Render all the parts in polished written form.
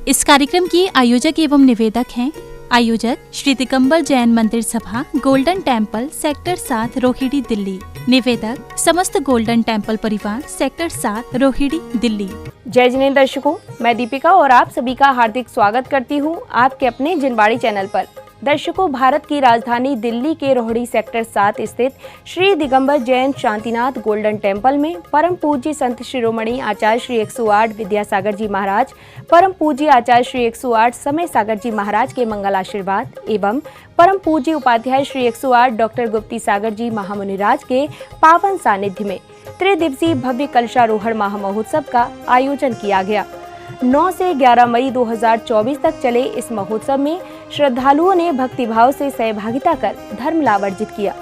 इस कार्यक्रम की आयोजक एवं निवेदक हैं आयोजक श्री दिगंबर जैन मंदिर सभा, golden temple, sector 7, Rohini, Delhi. निवेदक समस्त गोल्डन टेम्पल परिवार, सेक्टर 7, रोहिणी, दिल्ली। जय जिनेंद्र दर्शकों, मैं दीपिका और आप सभी का हार्दिक स्वागत करती हूं आपके अपने जिनवाड़ी चैनल पर। दर्शकों, भारत की राजधानी दिल्ली के रोहिणी सेक्टर 7 स्थित श्री दिगंबर जैन शांतिनाथ गोल्डन टेम्पल में परम पूज्य संत शिरोमणि आचार्य श्री 108 विद्यासागर जी महाराज, परम पूज्य आचार्य श्री 108 समय सागर जी महाराज के मंगल आशीर्वाद एवं परम पूज्य उपाध्याय श्री 108 डॉक्टर गुप्ती सागर जी महामुनिराज के पावन सानिध्य में त्रिदिवसीय भव्य कलशारोहण महामहोत्सव का आयोजन किया गया। 9 से 11 मई 2024 तक चले इस महोत्सव में श्रद्धालुओं ने भक्तिभाव से सहभागिता कर धर्म लाभ अर्जित किया।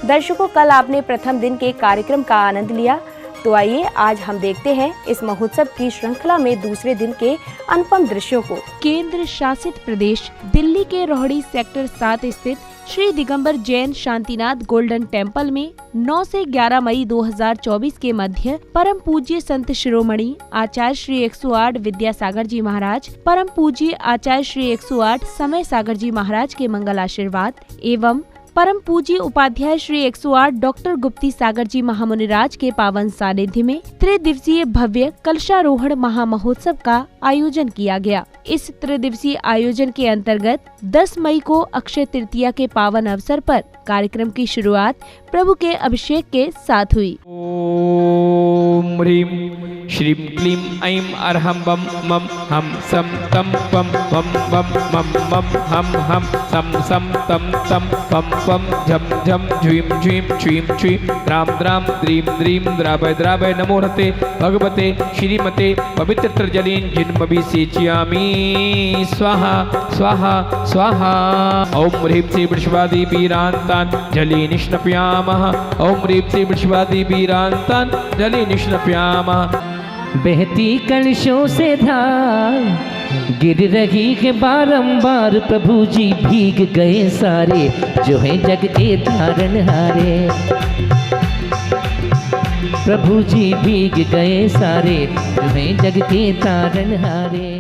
दर्शकों, कल आपने प्रथम दिन के कार्यक्रम का आनंद लिया, तो आइए आज हम देखते हैं इस महोत्सव की श्रृंखला में दूसरे दिन के अनुपम दृश्यों को। केंद्र शासित प्रदेश दिल्ली के रोहिणी सेक्टर 7 स्थित श्री दिगंबर जैन शांतिनाथ गोल्डन टेम्पल में 9 से 11 मई 2024 के मध्य परम पूज्य संत शिरोमणि आचार्य श्री 108 विद्यासागर जी महाराज, परम पूज्य आचार्य श्री 108 समय सागर जी महाराज के मंगल आशीर्वाद एवं परम पूज्य उपाध्याय श्री 108 डॉक्टर गुप्ती सागर जी महामुनिराज के पावन सानिध्य में त्रिदिवसीय भव्य कलशारोहण महामहोत्सव का आयोजन किया गया। इस त्रिदिवसीय आयोजन के अंतर्गत 10 मई को अक्षय तृतीया के पावन अवसर पर कार्यक्रम की शुरुआत प्रभु के अभिषेक के साथ हुई। ओम ह्रीं श्रीं क्लीं ऐं अर्हं बम मम हम सम तम पम पम बम मम मम हम सम सम तम तम पम पम झम झम झुईं झुईं छुईं छुईं द्राम द्राम द्रीं द्रीं द्रावय द्रावय नमो रते भगवते श्रीमते पवित्र जलीन जिन्मभि सेचयामि स्वाहा स्वाहा स्वाहा। ओम ह्रीं श्री वृषभादि वीरांतान जली निष्णपयामः। ओम ह्रीं श्री वृषभादि वीरांतान जली निष्णपयामः। बहती कलशों से धार गिर रही है बारंबार, प्रभु जी भीग गए सारे जो है जग के तारनहारे। प्रभु जी भीग गए सारे जो है जग के तारनहारे।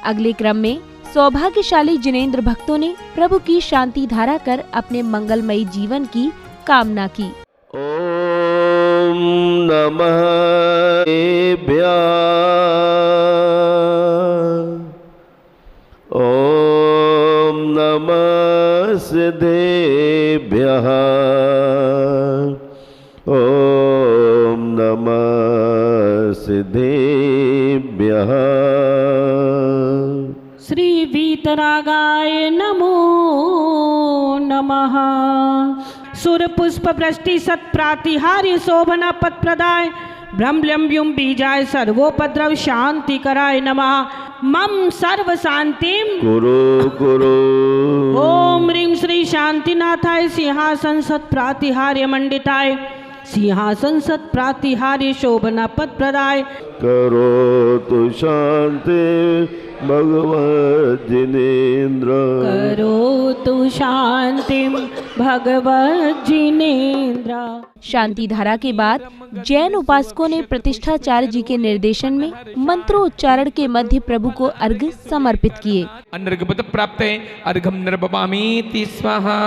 अगले क्रम में सौभाग्यशाली जिनेंद्र भक्तों ने प्रभु की शांति धारा कर अपने मंगलमयी जीवन की कामना की। ओम नमः देव्या, ओम नमः देव्यः, ओम नमः देव्यः। श्री वीतरागाय नमो नमः। सुर पुष्प वृष्टि सत्प्रातिहार्य शोभना पद प्रदाय ब्रह्मल्यम्ब्युम बीजाय सर्वोपद्रव शांति कराय नमः। मम सर्व शांतिम गुरु गुरु। ओम ह्रीं श्री शांतिनाथाय सिंहासन सत्प्रातिहार्य मंडिताय सिंहासन सत्प्रातिहार्य शोभना पद प्रदाय करो तु शांति भगवत जिनेन्द्र। करो तु शांतिम भगवत जिनेन्द्र। शांति धारा के बाद जैन उपासकों ने प्रतिष्ठाचार्य जी के निर्देशन में मंत्रोच्चारण के मध्य प्रभु को अर्घ्य समर्पित किए। अनर्घपत प्राप्त है अर्घम नर्पयामि स्वाहा।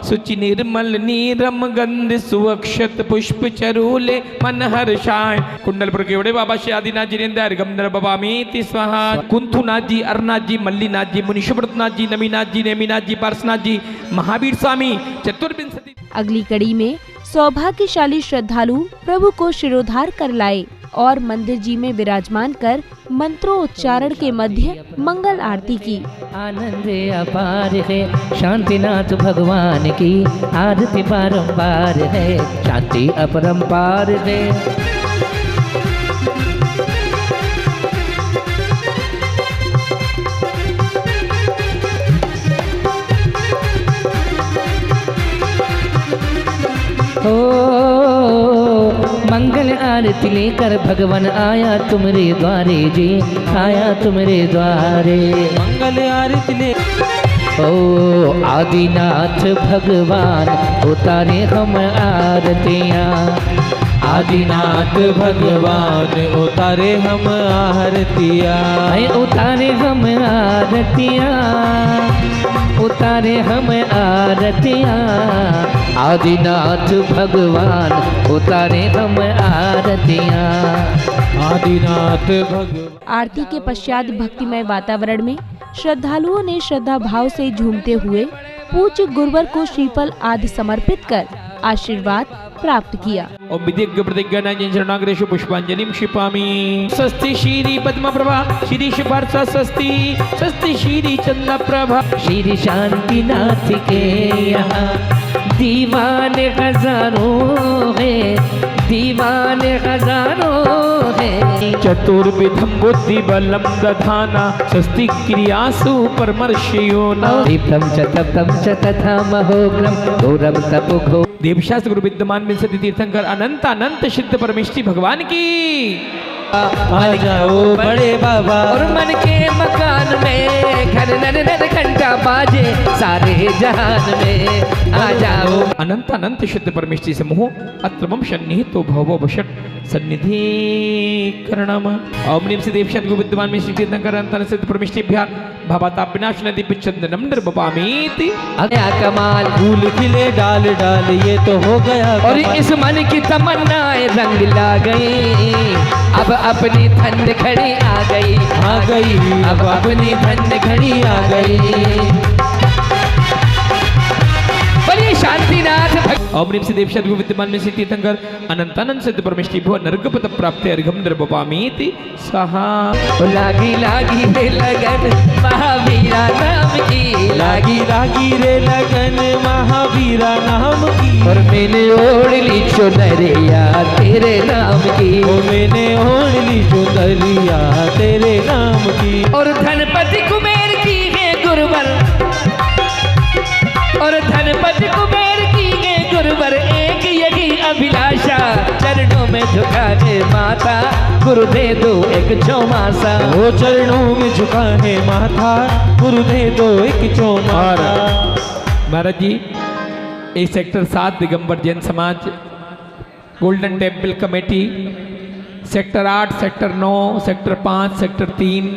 शुचि निर्मल नीरम गंध सुअक्षत पुष्प चरूले मन हर्षाय। कुंडलपुर के बड़े बाबा श्री आदिनाथ जिनेन्द्र अर्घम नर्पयामि स्वाहा। कुंथुनाथ जी, अरनाथ जी, मल्लीनाथ जी, मुनिशुभ्रतनाथ जी, नमीनाथ जी, नेमीनाथ जी, पार्श्वनाथ जी, महावीर स्वामी, चतुर्विंशति। अगली कड़ी में सौभाग्यशाली श्रद्धालु प्रभु को शिरोधार कर लाए और मंदिर जी में विराजमान कर मंत्रोच्चारण के मध्य मंगल आरती की। आनंद अपार है शांतिनाथ भगवान की, आरती बारंबार है शांति अपरंपार है। ओ मंगल आरती लेकर भगवान आया तुम्हारे द्वारे जी, आया तुम्हारे द्वारे। मंगल आरती ले ओ आदिनाथ भगवान उतारे हम आरतियाँ, आदिनाथ भगवान उतारे हम आरतिया, उतारे हम आरतिया, उतारे हम आरतिया, आदिनाथ भगवान उतारे हम आरतिया, आदिनाथ भगवान। आरती के पश्चात भक्तिमय वातावरण में श्रद्धालुओं ने श्रद्धा भाव से झूमते हुए पूज्य गुरुवर को श्रीफल आदि समर्पित कर आशीर्वाद प्राप्त किया। ओम विधिज्ञ प्रतिज्ञानां शरणागतेषु पुष्पांजलिं क्षिपामि। स्वस्ति श्री पद्मप्रभा श्री शिवार्चा स्वस्ति, स्वस्ति श्री चंद्रप्रभा। श्री शांतिनाथ के यहाँ दीवाने हजारों है, दीवाने हजारों है। चतुर्विधं बुद्धि बलम दधाना, स्वस्ति क्रियासु परमर्षयो न। दीप्तं च तप्तं च तथा महोग्रं घोरं तपोघो। देवशास्त्र गुरु विद्यमान विंशति तीर्थंकर अनंत अनंत सिद्ध परमेष्टि भगवान की आ जाओ बड़े बाबा। और मन के मकान में घर नर नर घंटा बाजे सारे जहान में आ जाओ। अनंत अनंत सिद्ध परमेष्टि समूह अत्रमं सन्निहितो भवो वषट् सन्निधि करणम। ओम नीम से देवशास्त्र गुरु विद्यमान में श्री तीर्थंकर अनंत सिद्ध परमेष्टिभ्यः भवतापिनाश नदी पिचंदनम निर्वपामीति। अगया कमाल फूल खिले डाल डाल ये तो हो गया। और इस मन की तमन्नाएं रंग ला गई, अब अपनी धन खड़ी आ गई, आ गई अब अपनी धन खड़ी आ गई। बोलिए शांतिनाथ। ओम नीम से देवशास्त्र गुरु विद्यमान में श्री तीर्थंकर अनंत अनंत सिद्ध परमेष्टिभ्यो नर्गपद प्राप्त अर्घम निर्वपामीति स्वाहा। लागी लागी रे लगन महावीरा नाम की, लागी लागी रे लगन महावीरा नाम की। और मैंने ओढ़ ली चुनरिया तेरे नाम की, और मैंने ओढ़ ली चुनरिया तेरे नाम की। और धनपति कुबेर की है गुरुवर, और धनपति कुबेर की है गुरुवर, एक यही अभिलाषा चरणों में झुकाने माता गुरु दे दो एक चौमासा। वो चरणों में झुकाने माथा गुरु दे दो एक चौमासा। महाराज जी इस सेक्टर 7 दिगंबर जैन समाज golden temple committee sector 8 sector 9 sector 5 sector 3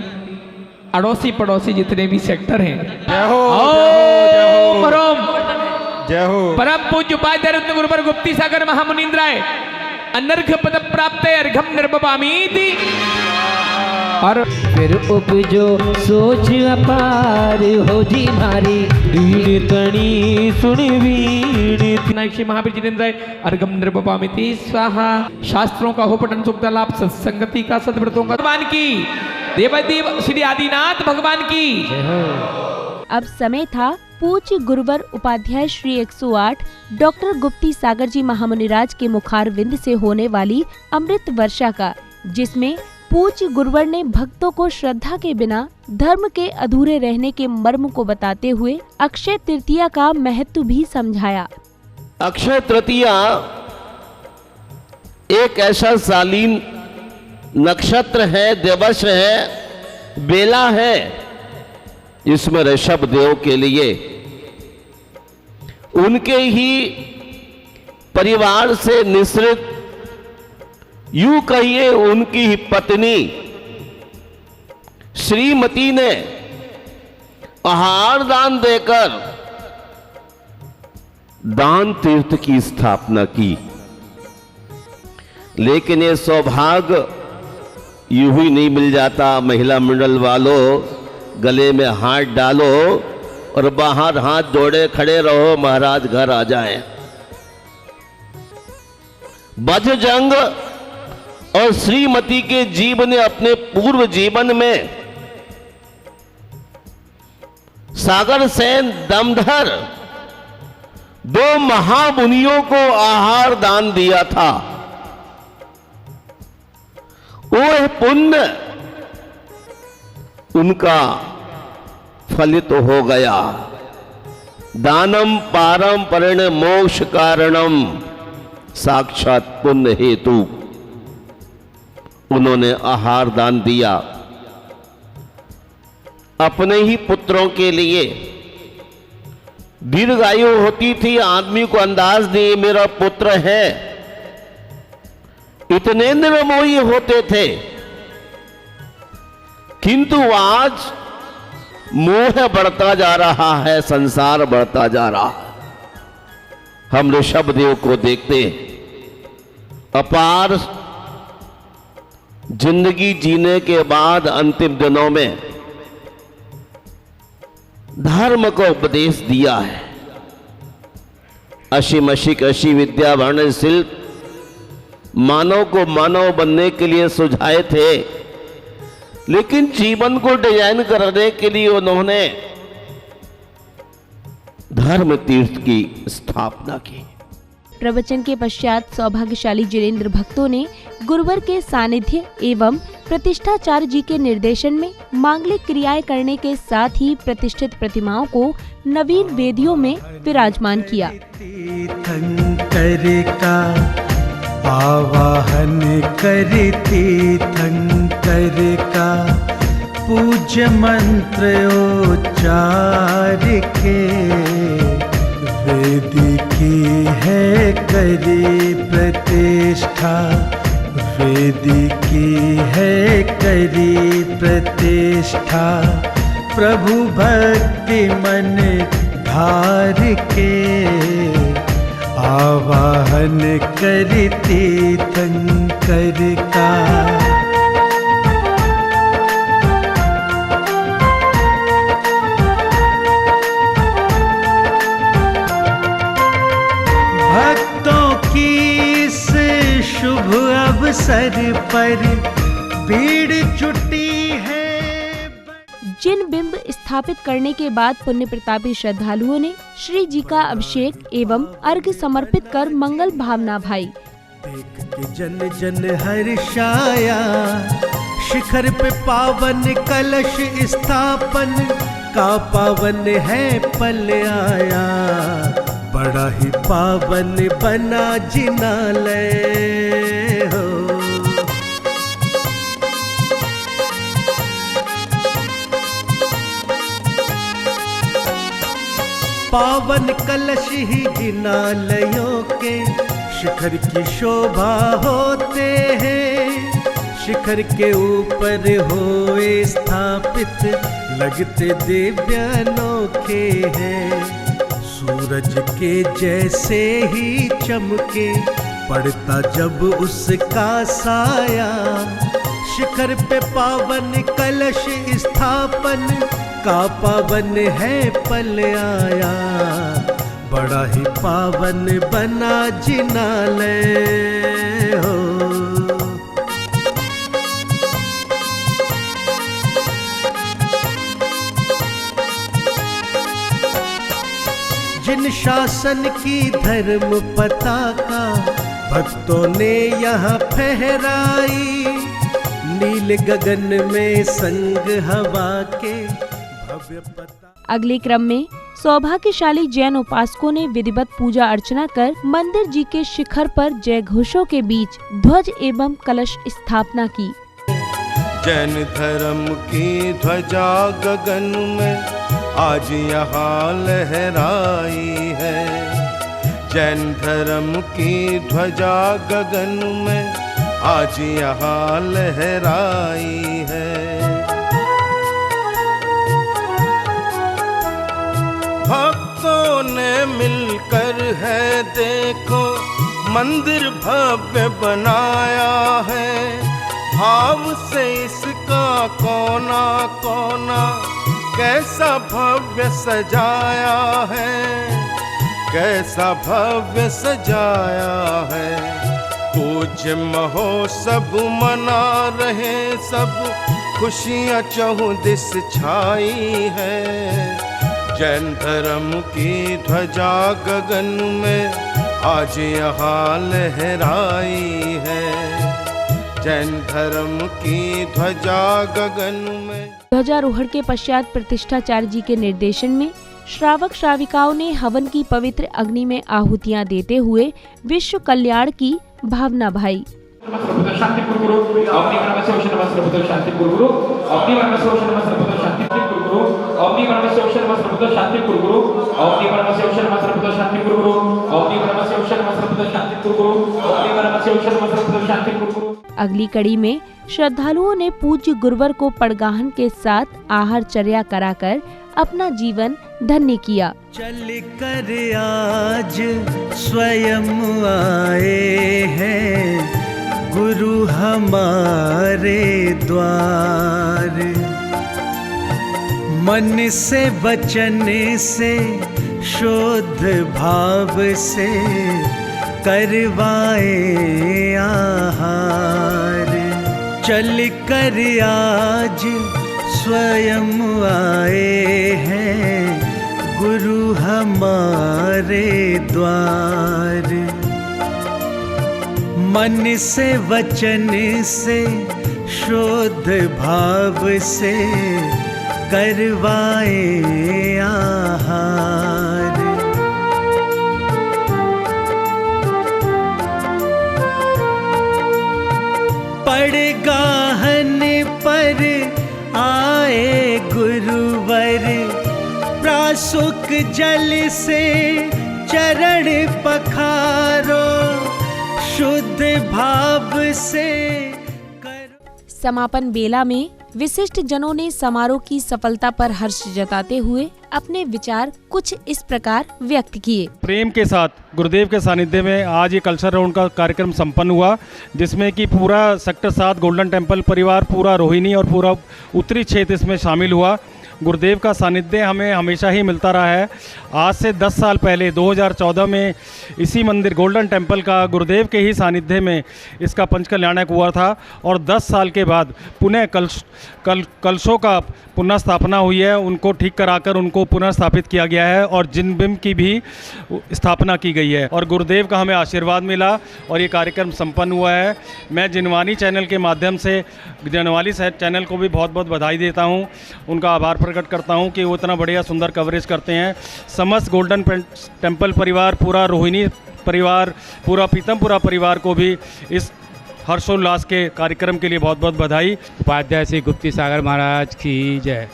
अड़ोसी पड़ोसी जितने भी सेक्टर हैं, जय हो जय हो। परम पूज्य उपाध्याय रत्न गुरुवर गुप्ती सागर महामुनीन्द्राय अनर्घ पद प्राप्त अर्घम निर्वपामीति। और फिर उपजो सोच अपार हो जी भारी, वीण तणी सुनी वीण। श्री महावीर जिनेन्द्राय अर्घम निर्वपामीति स्वाहा। शास्त्रों का हो पठन सुखता लाभ सत्संगति का सद्व्रतों का भगवान की, देवादेव श्री आदिनाथ भगवान की। अब समय था पूज्य गुरुवर उपाध्याय श्री 108 डॉक्टर गुप्ती सागर जी महामुनिराज के मुखार विंद से होने वाली अमृत वर्षा का, जिसमें पूज्य गुरुवर ने भक्तों को श्रद्धा के बिना धर्म के अधूरे रहने के मर्म को बताते हुए अक्षय तृतीया का महत्व भी समझाया। अक्षय तृतीया एक ऐसा शालीन नक्षत्र है, दिवस है, बेला है, इसमें ऋषभ देव के लिए उनके ही परिवार से निश्रित, यूं कहिए उनकी ही पत्नी श्रीमती ने आहार दान देकर दान तीर्थ की स्थापना की। लेकिन ये सौभाग्य यूं ही नहीं मिल जाता। महिला मंडल वालों गले में हाथ डालो और बाहर हाथ जोड़े खड़े रहो, महाराज घर आ जाए। बज जंग और श्रीमती के जीव ने अपने पूर्व जीवन में सागर सेन दमधर 2 महामुनियों को आहार दान दिया था। वह पुण्य उनका फलित हो गया। दानम पारम परिण मोक्ष कारणम, साक्षात पुण्य हेतु उन्होंने आहार दान दिया अपने ही पुत्रों के लिए। दीर्घायु होती थी, आदमी को अंदाज नहीं मेरा पुत्र है, इतने निर्मोही होते थे, किंतु आज मोह बढ़ता जा रहा है, संसार बढ़ता जा रहा है। हम ऋषभदेव को देखते हैं, अपार जिंदगी जीने के बाद अंतिम दिनों में धर्म को उपदेश दिया है। अशीमशिक अशी विद्या वर्ण शिल्प मानव को मानव बनने के लिए सुझाए थे, लेकिन जीवन को डिजाइन करने के लिए उन्होंने धर्म तीर्थ की स्थापना की। प्रवचन के पश्चात सौभाग्यशाली जिनेंद्र भक्तों ने गुरुवर के सानिध्य एवं प्रतिष्ठाचार्य जी के निर्देशन में मांगलिक क्रियाएं करने के साथ ही प्रतिष्ठित प्रतिमाओं को नवीन वेदियों में विराजमान किया। आवाहन करती थंकर का पूज्य मंत्र उच्चार के, वेद की है करी प्रतिष्ठा, वेद की है करी प्रतिष्ठा, प्रभु भक्ति मन धार के, आवाहन करती थंकर का। भक्तों की इस शुभ अवसर पर भीड़ जुटी है। जिन बिंब स्थापित करने के बाद पुण्य प्रतापी श्रद्धालुओं ने श्री जी का अभिषेक एवं अर्घ्य समर्पित कर मंगल भावना भाई। देख के जन जन हर्षाया, शिखर पे पावन कलश स्थापन का पावन है पल आया, बड़ा ही पावन बना जिनालय हो। पावन कलश ही जिनालयों के शिखर की शोभा होते हैं, शिखर के ऊपर होए स्थापित लगते दिव्य अनोखे हैं। सूरज के जैसे ही चमके पड़ता जब उसका साया, शिखर पे पावन कलश स्थापन का पावन है पल आया, बड़ा ही पावन बना जिनालय हो। जिन शासन की धर्म पताका भक्तों ने यहाँ फहराई, नील गगन में संग हवा के भव्य पता। अगले क्रम में सौभाग्यशाली जैन उपासकों ने विधिवत पूजा अर्चना कर मंदिर जी के शिखर पर जय घोषों के बीच ध्वज एवं कलश स्थापना की। जैन धर्म की ध्वजा गगन में आज यहाँ लहराई है, जैन धर्म की ध्वजा गगन में आज यहाँ लहराई है। भक्तों ने मिलकर है देखो मंदिर भव्य बनाया है, भाव से इसका कोना कोना कैसा भव्य सजाया है, कैसा भव्य सजाया है। पूज्य महोत्सव मना रहे सब, खुशियाँ चहुदिस छाई है। जैन धर्म की ध्वजा गगन में आज यहाँ लहराई है, जैन धर्म की ध्वजा गगन में। ध्वजारोहण के पश्चात प्रतिष्ठाचार्य जी के निर्देशन में श्रावक श्राविकाओं ने हवन की पवित्र अग्नि में आहुतियां देते हुए विश्व कल्याण की भावना भाई। शांति ओम परमेश्वर शांति गुरु गुरु ओम परमेश्वर शांति गुरु गुरु ओम परमेश्वर शांति गुरु गुरु ओम परमेश्वर शांति अगली कड़ी में श्रद्धालुओं ने पूज्य गुरुवर को पड़गाहन के साथ आहार चर्या कराकर अपना जीवन धन्य किया। चल कर आज स्वयं आए हैं गुरु हमारे द्वार, मन से वचन से शुद्ध भाव से करवाए आहार। चल कर आज स्वयं आए हैं गुरु हमारे द्वार, मन से वचन से शुद्ध भाव से करवाए आहार। पड़गाहन पर आए गुरुवर, प्रासुक जल से चरण पखारो, शुद्ध भाव से समापन बेला में विशिष्ट जनों ने समारोह की सफलता पर हर्ष जताते हुए अपने विचार कुछ इस प्रकार व्यक्त किए। प्रेम के साथ गुरुदेव के सानिध्य में आज ये कल्चर राउंड का कार्यक्रम संपन्न हुआ, जिसमें कि पूरा सेक्टर 7 गोल्डन टेम्पल परिवार, पूरा रोहिणी और पूरा उत्तरी क्षेत्र इसमें शामिल हुआ। गुरुदेव का सानिध्य हमें हमेशा ही मिलता रहा है। आज से 10 साल पहले 2014 में इसी मंदिर गोल्डन टेम्पल का गुरुदेव के ही सानिध्य में इसका पंचकल्याणक हुआ था और 10 साल के बाद पुनः कलशों का पुनः स्थापना हुई है। उनको ठीक कराकर उनको पुनः स्थापित किया गया है और जिन बिम्ब की भी स्थापना की गई है और गुरुदेव का हमें आशीर्वाद मिला और ये कार्यक्रम संपन्न हुआ है। मैं जिनवानी चैनल के माध्यम से जिनवानी चैनल को भी बहुत बहुत बधाई देता हूँ, उनका आभार प्रकट करता हूँ कि वो इतना बढ़िया सुंदर कवरेज करते हैं। समस्त गोल्डन टेम्पल परिवार, पूरा रोहिणी परिवार, पूरा पीतमपुरा परिवार को भी इस हर्षोल्लास के कार्यक्रम के लिए बहुत बहुत बधाई। उपाध्याय श्री गुप्ती सागर महाराज की जय।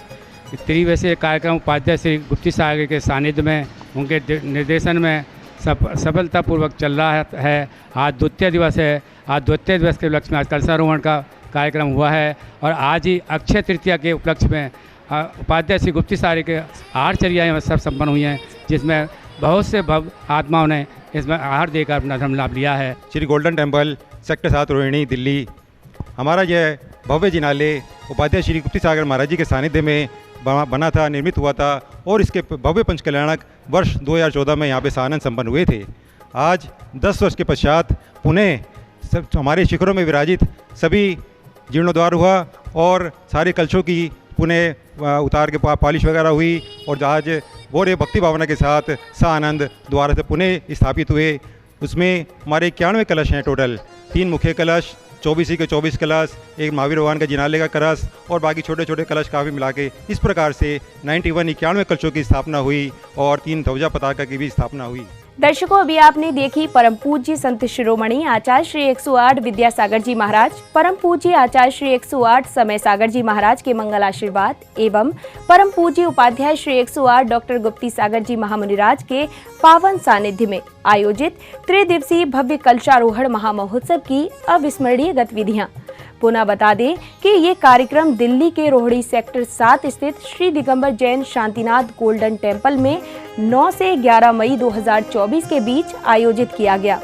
त्रिवैसे कार्यक्रम उपाध्याय श्री गुप्ती सागर के सानिध्य में, उनके निर्देशन में सफलतापूर्वक चल रहा है। आज द्वितीय दिवस है। आज द्वितीय दिवस के उपलक्ष्य में आज कलशारोहण का कार्यक्रम हुआ है और आज ही अक्षय तृतीया के उपलक्ष्य में उपाध्याय श्री गुप्ती सागर के आहार चर्याएँ सब संपन्न हुई हैं, जिसमें बहुत से भव आत्माओं ने इसमें आहार देकर अपना धर्म लाभ लिया है। Shri golden temple sector 7 Rohini Delhi, हमारा यह भव्य जिनालय उपाध्याय श्री गुप्ती सागर महाराज जी के सानिध्य में बना था, निर्मित हुआ था और इसके भव्य पंचकल्याणक वर्ष 2014 में यहाँ पे सानंद संपन्न हुए थे। आज 10 वर्ष के पश्चात पुनः सब हमारे शिखरों में विराजित सभी जीर्णोद्धार हुआ और सारे कलशों की पुनः उतार के पॉलिश वगैरह हुई और आज बड़े भक्ति भावना के साथ सानंद द्वारा से पुनः स्थापित हुए। उसमें हमारे 91 कलश हैं टोटल, 3 मुख्य कलश, 24 के 24 कलश, एक महावीर भगवान का जिनाले का कलश और बाकी छोटे छोटे कलश काफ़ी मिला के इस प्रकार से 91 कलशों की स्थापना हुई और 3 ध्वजा पताका की भी स्थापना हुई। दर्शकों, अभी आपने देखी परम पूज्य संत शिरोमणि आचार्य श्री 108 विद्यासागर जी महाराज, परम पूज्य आचार्य श्री 108 समय सागर जी महाराज के मंगल आशीर्वाद एवं परम पूज्य उपाध्याय श्री 108 डॉक्टर गुप्ती सागर जी महामुनिराज के पावन सानिध्य में आयोजित त्रिदिवसीय भव्य कलशारोहण महामहोत्सव की अविस्मरणीय गतिविधियां। पुनः बता दें कि ये कार्यक्रम दिल्ली के रोहिणी सेक्टर 7 स्थित श्री दिगंबर जैन शांतिनाथ गोल्डन टेम्पल में 9 से 11 मई 2024 के बीच आयोजित किया गया।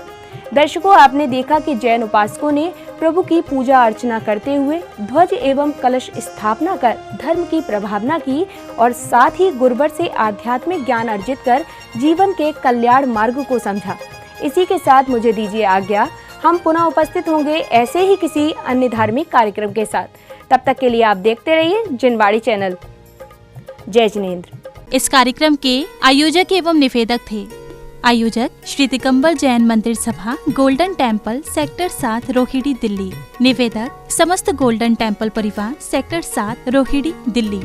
दर्शकों, आपने देखा कि जैन उपासकों ने प्रभु की पूजा अर्चना करते हुए ध्वज एवं कलश स्थापना कर धर्म की प्रभावना की और साथ ही गुरुवर से आध्यात्मिक ज्ञान अर्जित कर जीवन के कल्याण मार्ग को समझा। इसी के साथ मुझे दीजिए आज्ञा। हम पुनः उपस्थित होंगे ऐसे ही किसी अन्य धार्मिक कार्यक्रम के साथ। तब तक के लिए आप देखते रहिए जिनवाणी चैनल। जय जिनेंद्र। इस कार्यक्रम के आयोजक एवं निवेदक थे आयोजक श्री दिगंबर जैन मंदिर सभा golden temple sector 7 Rohini Delhi. निवेदक समस्त गोल्डन टेम्पल परिवार सेक्टर 7 रोहिणी दिल्ली।